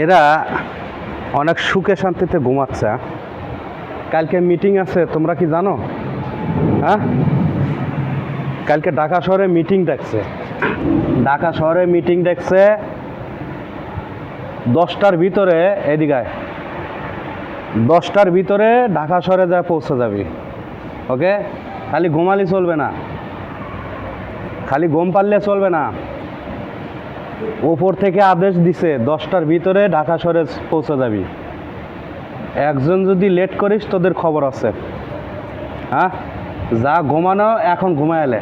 এরা অনেক সুখে শান্তিতে ঘুমাচ্ছে। কালকে মিটিং আছে, তোমরা কি জানো? হ্যাঁ, কালকে ঢাকা শহরে মিটিং ডাকছে। ঢাকা শহরে মিটিং ডাকছে 10টার ভিতরে। এদিকায় 10টার ভিতরে ঢাকা শহরে যা পৌঁছে যাবি। ওকে, খালি ঘুমালি চলবে না, খালি ঘুম পারলে চলবে না। ওপর থেকে আদেশ দিছে 10টার ভিতরে ঢাকা শহরে পৌঁছে যাবি। একজন যদি লেট করিস তোদের খবর আছে। হ্যাঁ, যা ঘুমানো এখন ঘুমাইলে,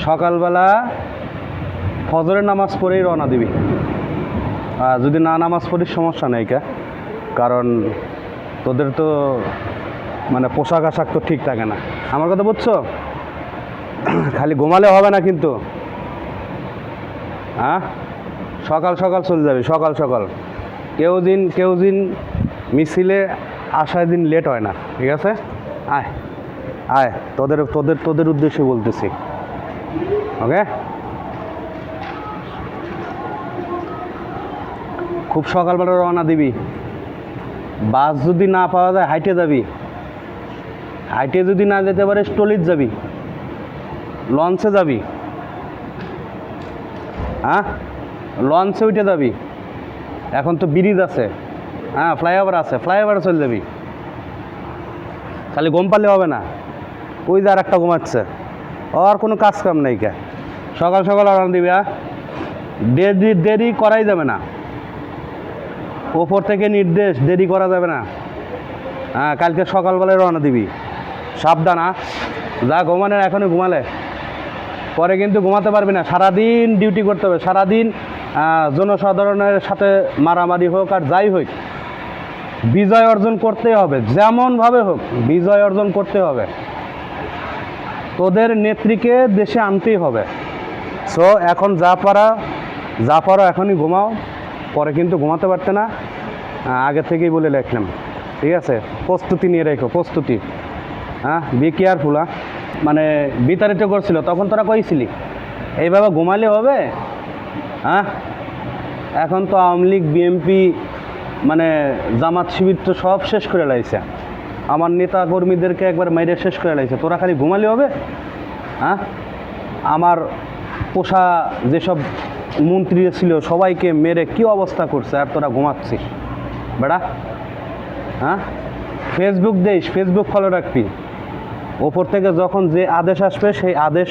সকালবেলা ফজরের নামাজ পড়েই রওনা দিবি। যদি না নামাজ পড়িস সমস্যা নেই, কারণ তোদের তো মানে পোশাক আশাক তো ঠিক থাকে না। আমার কথা বুঝছো? খালি ঘুমালে হবে না কিন্তু। হ্যাঁ, সকাল সকাল চলে যাবি, সকাল সকাল। কেউ দিন মিছিলে আসায় দিন লেট হয় না, ঠিক আছে? আয় আয়, তোদের উদ্দেশ্যে বলতেছি। ওকে, খুব সকালবেলা রওনা দিবি। বাস যদি না পাওয়া যায় হাইটে যাবি। হাইটে যদি না যেতে পারিস ট্রলিত যাবি, লঞ্চে যাবি। হ্যাঁ, লঞ্চে উঠে যাবি। এখন তো ব্রিজ আছে, হ্যাঁ, ফ্লাইওভার আছে, ফ্লাইওভারে চলে যাবি। খালি ঘুম পারলে হবে না। ওই যে আর একটা ঘুমাচ্ছে, আর কোনো কাজ কাম নেই। সকাল সকাল রওনা দিবি। হ্যাঁ, দেরি করাই যাবে না। ওপর থেকে নির্দেশ, দেরি করা যাবে না। হ্যাঁ, কালকে সকালবেলায় রওনা দিবি। সাবধান। যা ঘুমানোর এখনই ঘুমালে পরে কিন্তু ঘুমাতে পারবি না। সারাদিন ডিউটি করতে হবে, সারাদিন জনসাধারণের সাথে মারামারি হোক আর যাই হোক, বিজয় অর্জন করতে হবে। যেমনভাবে হোক বিজয় অর্জন করতে হবে। তোদের নেত্রীকে দেশে আনতেই হবে। সো এখন যা পারো এখনই ঘুমাও, পরে কিন্তু ঘুমাতে পারতে না। আগে থেকেই বলে রাখলাম, ঠিক আছে? প্রস্তুতি নিয়ে রেখো, প্রস্তুতি। হ্যাঁ, বি কেয়ারফুল। মানে বিতাড়িত করছিল তখন তোরা কইছিলি এইভাবে ঘুমালে হবে? হ্যাঁ, এখন তো আওয়ামী লীগ, বিএনপি, মানে জামাত শিবির তো সব শেষ করে লাইছে। আমার নেতা কর্মীদেরকে একবার মেরে শেষ করে লাইছে। তোরা খালি ঘুমালে হবে? হ্যাঁ, আমার পোষা যেসব মন্ত্রী ছিল সবাইকে মেরে কি অবস্থা করছে, আর তোরা ঘুমাচ্ছিস বেড়া? হ্যাঁ, ফেসবুক দেশ, ফেসবুক ফলো রাখবি। ওপর থেকে যখন যে আদেশ আসবে সেই আদেশ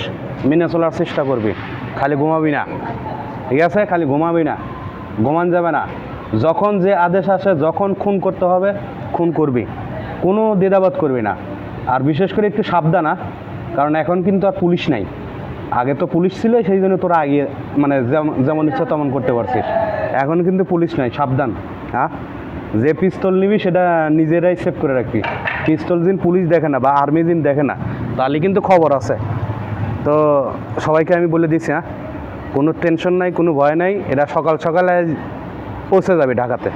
মেনে চলার চেষ্টা করবি। খালি ঘুমাবি না, ঠিক আছে? খালি ঘুমাবি না, ঘুমান যাবে না। যখন যে আদেশ আসে, যখন খুন করতে হবে খুন করবি, কোনো দ্বিধাবোধ করবি না। আর বিশেষ করে একটু সাবধান, কারণ এখন কিন্তু আর পুলিশ নাই। আগে তো পুলিশ ছিল, সেই জন্য তোরা আগে মানে যেমন ইচ্ছা তেমন করতে পারছিস। এখন কিন্তু পুলিশ নাই, সাবধান। হ্যাঁ, যে পিস্তল নিবি সেটা নিজেরাই সেভ করে রাখবি। পিস্তল দিন পুলিশ দেখে না বা আর্মি দিন দেখে না, তাহলে কিন্তু খবর আছে। তো সবাইকে আমি বলে দিচ্ছি, হ্যাঁ, কোনো টেনশন নাই, কোনো ভয় নাই। এরা সকাল সকালে পৌঁছে যাবে ঢাকাতে।